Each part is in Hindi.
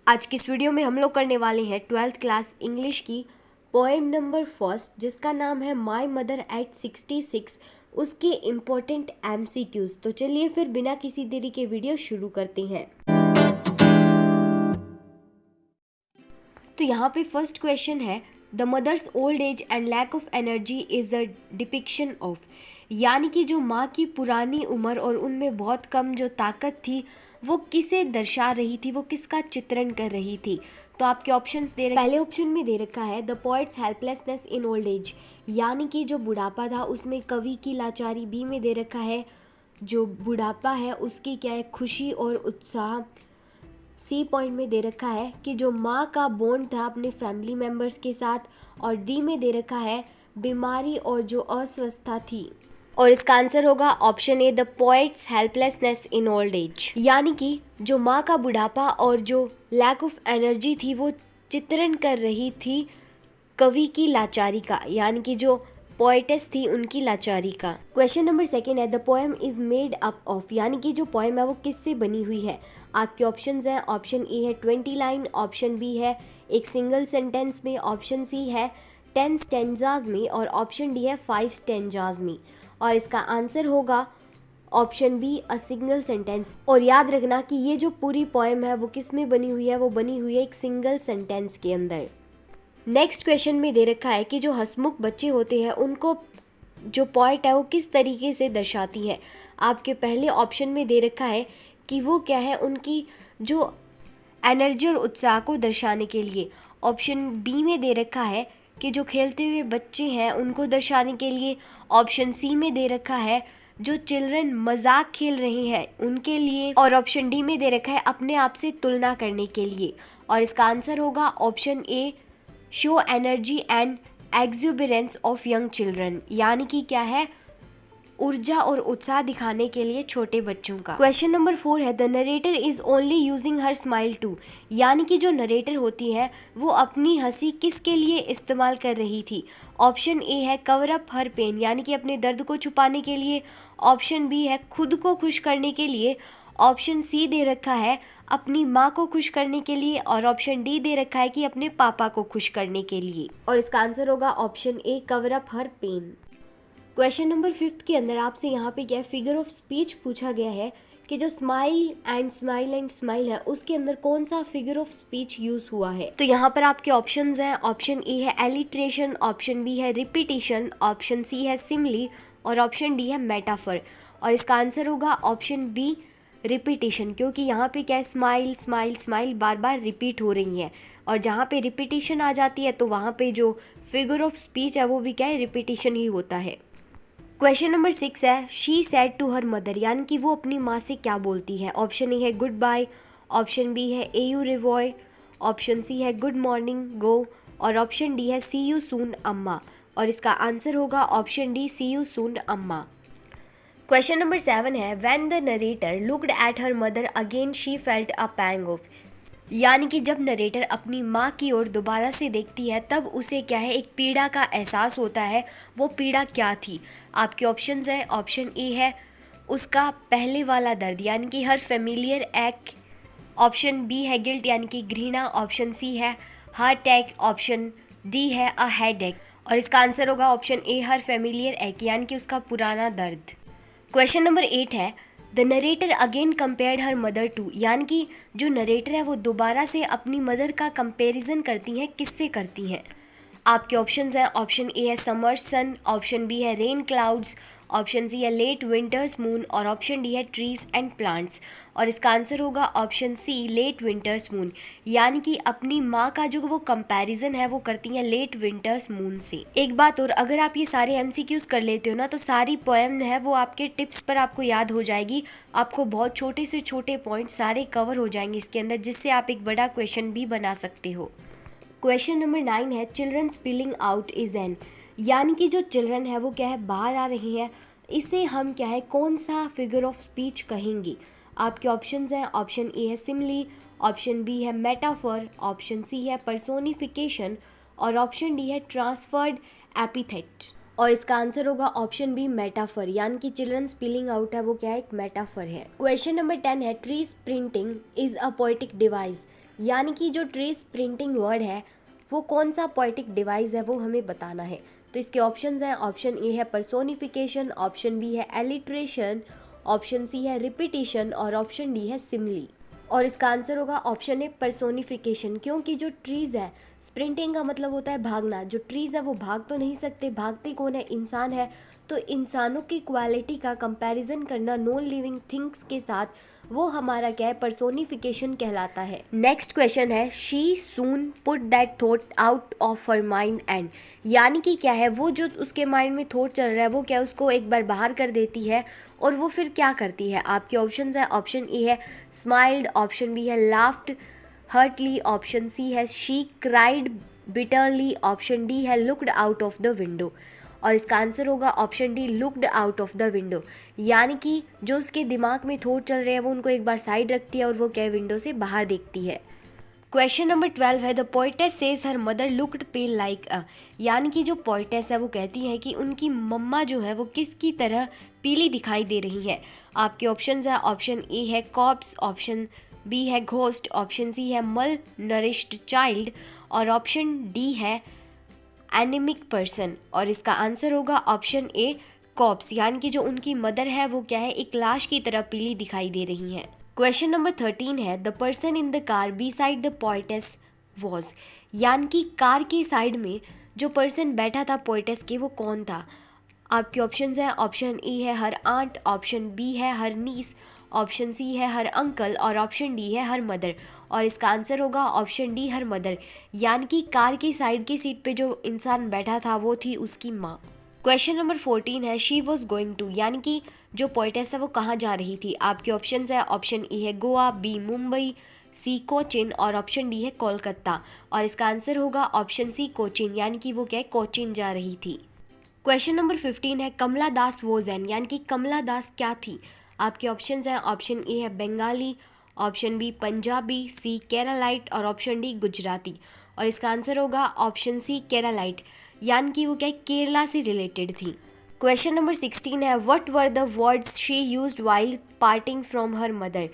आज की इस वीडियो में हम लोग करने वाले हैं 12th क्लास इंग्लिश की पोएम नंबर फर्स्ट, जिसका नाम है माई मदर एट 66, उसके इम्पोर्टेंट MCQs। तो चलिए फिर बिना किसी देरी के वीडियो शुरू करते हैं। तो यहाँ पे फर्स्ट क्वेश्चन है, the mothers old age and lack of energy is the depiction of, यानी कि जो माँ की पुरानी उम्र और उनमें बहुत कम जो ताकत थी वो किसे दर्शा रही थी, वो किसका चित्रण कर रही थी। तो आपके ऑप्शंस दे रहे, पहले ऑप्शन में दे रखा है the poets helplessness in old as, यानी कि जो बुढ़ापा था उसमें कवि की लाचारी। बी में दे रखा है जो बुढ़ापा है उसकी क्या है, खुशी और उत्साह। सी पॉइंट में दे रखा है कि जो माँ का बॉन्ड था अपने फैमिली मेम्बर्स के साथ। और डी में दे रखा है बीमारी और जो अस्वस्थता थी। और इसका आंसर होगा option A, the poets helplessness in old as, यानी कि जो माँ का बुढ़ापा और जो लैक ऑफ एनर्जी थी वो चित्रण कर रही थी कवि की लाचारी का, यानी कि जो पोएटेस थी उनकी लाचारी का। क्वेश्चन नंबर सेकेंड है, the poem is made up of, यानी कि जो पोएम है वो किससे बनी हुई है। आपके ऑप्शंस हैं, ऑप्शन ए है 20 लाइन, ऑप्शन बी है एक सिंगल सेंटेंस में, ऑप्शन सी है 10 स्टेंजाज में और ऑप्शन डी है 5 स्टेंजाज में। और इसका आंसर होगा option B, a single sentence. और याद रखना कि ये जो पूरी पोएम है वो किस में बनी हुई है, वो बनी हुई है एक सिंगल सेंटेंस के अंदर। नेक्स्ट क्वेश्चन में दे रखा है कि जो हंसमुख बच्चे होते हैं उनको जो पोएट है वो किस तरीके से दर्शाती है। आपके पहले ऑप्शन में दे रखा है कि वो क्या है, उनकी जो एनर्जी और उत्साह को दर्शाने के लिए। ऑप्शन बी में दे रखा है कि जो खेलते हुए बच्चे हैं उनको दर्शाने के लिए। ऑप्शन सी में दे रखा है जो चिल्ड्रन मजाक खेल रहे हैं उनके लिए। और ऑप्शन डी में दे रखा है अपने आप से तुलना करने के लिए। और इसका आंसर होगा option A, show energy and exuberance of young children, यानी कि क्या है, ऊर्जा और उत्साह दिखाने के लिए छोटे बच्चों का। क्वेश्चन नंबर 4 है, the narrator is only using her smile to, यानी कि जो नरेटर होती है वो अपनी हंसी किसके लिए इस्तेमाल कर रही थी। ऑप्शन ए है कवर अप हर पेन, यानी कि अपने दर्द को छुपाने के लिए। ऑप्शन बी है खुद को खुश करने के लिए। ऑप्शन सी दे रखा है अपनी माँ को खुश करने के लिए। और ऑप्शन डी दे रखा है कि अपने पापा को खुश करने के लिए। और इसका आंसर होगा option A, cover up her pain. Question number 5 के अंदर आपसे यहाँ पे क्या फिगर ऑफ स्पीच पूछा गया है कि जो स्माइल एंड स्माइल है उसके अंदर कौन सा फिगर ऑफ स्पीच यूज हुआ है। तो यहाँ पर आपके ऑप्शंस हैं, ऑप्शन ए है एलिट्रेशन, ऑप्शन बी है रिपीटिशन, ऑप्शन सी है सिमली और ऑप्शन डी है मेटाफर। और इसका आंसर होगा ऑप्शन बी, रिपीटिशन, क्योंकि यहाँ पे क्या है, स्माइल स्माइल स्माइल बार बार रिपीट हो रही है और जहाँ पे रिपीटिशन आ जाती है तो वहाँ पे जो फिगर ऑफ स्पीच है वो भी क्या है, रिपीटिशन ही होता है। क्वेश्चन नंबर 6 है, she said to her mother, यानी कि वो अपनी माँ से क्या बोलती है। ऑप्शन ए है गुड बाय, ऑप्शन बी है ए यू रिवॉय, ऑप्शन सी है गुड मॉर्निंग गो और ऑप्शन डी है सी यू सून अम्मा। और इसका आंसर होगा option D, see you soon Amma. Question number 7 है, when the narrator looked at her mother again she felt a pang of, यानी कि जब नरेटर अपनी माँ की ओर दोबारा से देखती है तब उसे क्या है, एक पीड़ा का एहसास होता है। वो पीड़ा क्या थी। आपके ऑप्शंस हैं, ऑप्शन ए है उसका पहले वाला दर्द, यानी कि हर फेमिलियर एक। ऑप्शन बी है गिल्ट, यानी कि घृणा। ऑप्शन सी है हार्ट अटैक, ऑप्शन डी है अ हेडेक। और इसका आंसर होगा ऑप्शन ए, हर फेमिलियर एक, यानी कि उसका पुराना दर्द। क्वेश्चन नंबर 8 है, the narrator again compared her mother to, यानी कि जो नरेटर है वो दोबारा से अपनी मदर का कंपैरिजन करती हैं, किससे करती हैं। आपके ऑप्शंस हैं, ऑप्शन ए है समर सन, ऑप्शन बी है रेन क्लाउड्स, ऑप्शन सी है लेट विंटर्स मून और ऑप्शन डी है ट्रीज एंड प्लांट्स। और इसका आंसर होगा option C, late winter's moon, यानी कि अपनी माँ का जो वो कंपैरिजन है वो करती हैं लेट विंटर्स मून से। एक बात और, अगर आप ये सारे MCQs कर लेते हो ना तो सारी पोएम है वो आपके टिप्स पर आपको याद हो जाएगी। आपको बहुत छोटे से छोटे पॉइंट सारे कवर हो जाएंगे इसके अंदर, जिससे आप एक बड़ा क्वेश्चन भी बना सकते हो। क्वेश्चन नंबर 9 है, children spilling out is an, यानी कि जो चिल्ड्रन है वो क्या है, बाहर आ रही हैं, इसे हम क्या है, कौन सा फिगर ऑफ स्पीच कहेंगे। आपके ऑप्शंस हैं, ऑप्शन ए है सिमली, ऑप्शन बी है मेटाफर, ऑप्शन सी है पर्सोनिफिकेशन और ऑप्शन डी है ट्रांसफर्ड एपिथेट। और इसका आंसर होगा ऑप्शन बी, मेटाफर, यानी कि चिल्ड्रन स्पिलिंग आउट है वो क्या है, एक मेटाफर है। क्वेश्चन नंबर 10 है, tree printing is a poetic device, यानी कि जो ट्रेस प्रिंटिंग वर्ड है वो कौन सा पोएटिक डिवाइस है वो हमें बताना है। तो इसके ऑप्शंस हैं, ऑप्शन ए है पर्सोनिफिकेशन, ऑप्शन बी है एलिट्रेशन, ऑप्शन सी है रिपीटिशन और ऑप्शन डी है सिमली। और इसका आंसर होगा ऑप्शन ए पर्सोनिफिकेशन, क्योंकि जो ट्रीज़ है, स्प्रिंटिंग का मतलब होता है भागना, जो ट्रीज़ है वो भाग तो नहीं सकते, भागते कौन है, इंसान है। तो इंसानों की क्वालिटी का कंपैरिजन करना नॉन लिविंग थिंग्स के साथ, वो हमारा क्या है, पर्सोनिफिकेशन कहलाता है। नेक्स्ट क्वेश्चन है she soon put that thought out of her mind and, यानी कि क्या है, वो जो उसके माइंड में थॉट चल रहा है वो क्या उसको एक बार बाहर कर देती है और वो फिर क्या करती है। आपके ऑप्शंस है, ऑप्शन ए है स्माइल्ड, ऑप्शन बी है लाफ्ड हर्टली, ऑप्शन सी है she cried bitterly, option D है looked out of the window. और इसका आंसर होगा option D looked out of the window, यानी कि जो उसके दिमाग में थॉट चल रहे हैं वो उनको एक बार साइड रखती है और वो क्या विंडो से बाहर देखती है। क्वेश्चन नंबर 12 है the poetess says her mother looked pale like a, यानी कि जो पोइटेस है वो कहती है कि उनकी मम्मा जो है वो किसकी तरह पीली दिखाई दे रही है। आपके ऑप्शंस है, ऑप्शन ए है कॉप्स, ऑप्शन बी है घोस्ट, ऑप्शन सी है मल नरिश्ड चाइल्ड और ऑप्शन डी है एनिमिक पर्सन। और इसका आंसर होगा ऑप्शन ए कॉप्स, यानी कि जो उनकी मदर है वो क्या है, एक लाश की तरह पीली दिखाई दे रही है। क्वेश्चन नंबर 13 है the person in the car beside the poetess was, यानी कि कार के साइड में जो पर्सन बैठा था पोइटेस के वो कौन था। आपके ऑप्शंस हैं, ऑप्शन ए है हर आंट, ऑप्शन बी है हर नीस, ऑप्शन सी है हर अंकल और ऑप्शन डी है हर मदर। और इसका आंसर होगा ऑप्शन डी हर मदर, यानी कि कार की साइड की सीट पे जो इंसान बैठा था वो थी उसकी माँ। क्वेश्चन नंबर 14 है शी वॉज गोइंग टू, यानी कि जो पोइटेस है वो कहाँ जा रही थी। आपके ऑप्शंस है, ऑप्शन ए है गोवा, बी मुंबई, सी कोचिन और ऑप्शन डी है कोलकाता। और इसका आंसर होगा ऑप्शन सी कोचिन, यानी कि वो क्या है, कोचिन जा रही थी। क्वेश्चन नंबर 15 है कमला दास वॉज एन, यानी कि कमला दास क्या थी। आपके ऑप्शंस हैं, ऑप्शन ए है बंगाली, ऑप्शन बी पंजाबी, सी केरलाइट और ऑप्शन डी गुजराती। और इसका आंसर होगा ऑप्शन सी केरलाइट, यानी कि वो क्या है, केरला से रिलेटेड थी। क्वेश्चन नंबर 16 है what were the words she used while parting from her mother,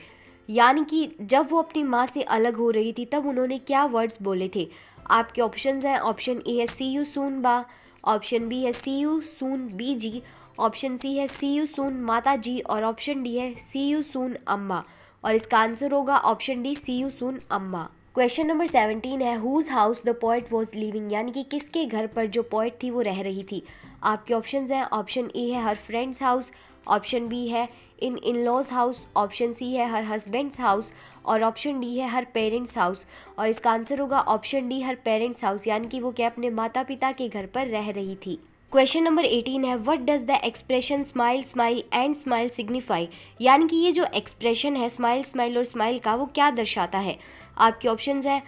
यानी कि जब वो अपनी माँ से अलग हो रही थी तब उन्होंने क्या वर्ड्स बोले थे। आपके ऑप्शंस हैं, ऑप्शन ए है सी यू सून बा, ऑप्शन बी है सी यू सून बी जी, ऑप्शन सी है सी यू सून माता जी और ऑप्शन डी है सी यू सून अम्मा। और इसका आंसर होगा option D see you soon Amma. Question number 17 है whose house the poet was living, यानी कि किसके घर पर जो पोएट थी वो रह रही थी। आपके ऑप्शंस हैं, ऑप्शन ए है her friends house, option B है in laws house, option C है हर हस्बैंड्स हाउस और ऑप्शन डी है हर पेरेंट्स हाउस। और इसका आंसर होगा option D her parents house, यानी कि वो क्या अपने माता पिता के घर पर रह रही थी। क्वेश्चन नंबर 18 है what does the expression smile smile and smile signify, यानी कि ये जो एक्सप्रेशन है स्माइल स्माइल और स्माइल का वो क्या दर्शाता है। आपके ऑप्शंस है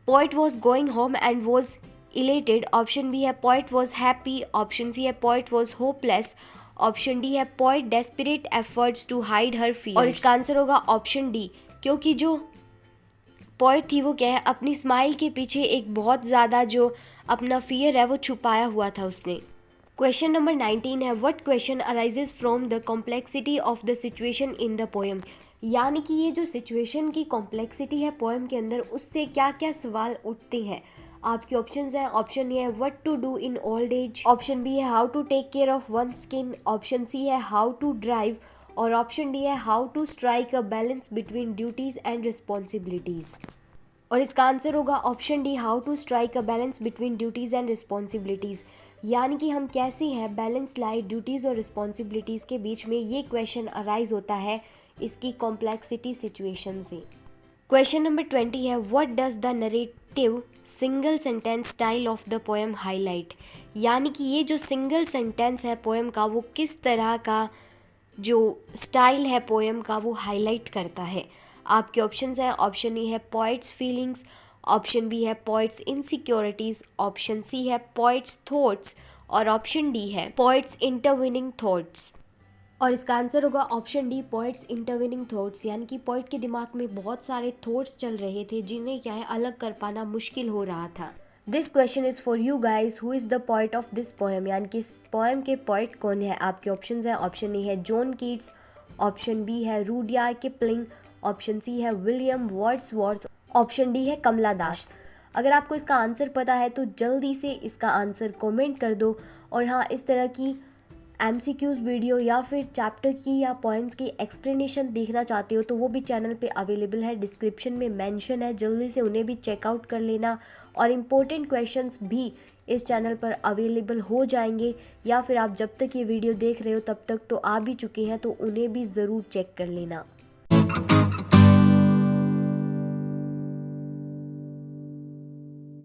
poet was going home and was elated, option B है poet was happy, option C है poet was hopeless, option D है poet desperate efforts to hide her feelings. और इसका आंसर होगा ऑप्शन डी, क्योंकि जो पोएट थी वो क्या है, अपनी स्माइल के पीछे एक बहुत ज़्यादा जो अपना फियर है वो छुपाया हुआ था उसने। क्वेश्चन नंबर 19 है what question arises from the complexity of the situation in the poem, यानी कि ये जो सिचुएशन की कॉम्प्लेक्सिटी है पोएम के अंदर उससे क्या क्या सवाल उठते हैं। आपके ऑप्शंस हैं, ऑप्शन ए है what to do in old age, option B है how to take care of one skin, option C है हाउ टू ड्राइव और ऑप्शन डी है how to strike a balance between duties and responsibilities. और इसका आंसर होगा option D how to strike a balance between duties and responsibilities, यानी कि हम कैसे हैं बैलेंस लाए ड्यूटीज़ और रिस्पॉन्सिबिलिटीज़ के बीच में, ये क्वेश्चन अराइज होता है इसकी कॉम्प्लेक्सिटी सिचुएशन से। क्वेश्चन नंबर 20 है what does the narrative single sentence style of the poem highlight, यानी कि ये जो सिंगल सेंटेंस है पोएम का वो किस तरह का जो स्टाइल है पोएम का वो हाईलाइट करता है। आपके ऑप्शंस हैं, ऑप्शन ए है पोइट्स फीलिंग्स, ऑप्शन बी है पोइट्स इनसिक्योरिटीज़, ऑप्शन सी है पोइट्स थॉट्स और ऑप्शन डी है पोइट्स इंटरविनिंग थॉट्स। और इसका आंसर होगा option D poets intervening thoughts, यानी कि पोइट के दिमाग में बहुत सारे थॉट्स चल रहे थे जिन्हें क्या है अलग कर पाना मुश्किल हो रहा था। This question is for you guys who is the poet of this poem, यानी कि इस पोएम के पोइट कौन है। आपके ऑप्शंस हैं, ऑप्शन ए है जॉन कीट्स, ऑप्शन बी है रूडयार्ड किपलिंग, ऑप्शन सी है विलियम वर्ड्सवर्थ ऑप्शन डी है कमला दास। अगर आपको इसका आंसर पता है तो जल्दी से इसका आंसर कमेंट कर दो। और हाँ, इस तरह की MCQs वीडियो या फिर चैप्टर की या पॉइंट्स की एक्सप्लेनेशन देखना चाहते हो तो वो भी चैनल पे अवेलेबल है, डिस्क्रिप्शन में मेंशन है, जल्दी से उन्हें भी चेकआउट कर लेना। और इम्पोर्टेंट क्वेश्चंस भी इस चैनल पर अवेलेबल हो जाएंगे, या फिर आप जब तक ये वीडियो देख रहे हो तब तक तो आ भी चुके हैं, तो उन्हें भी ज़रूर चेक कर लेना।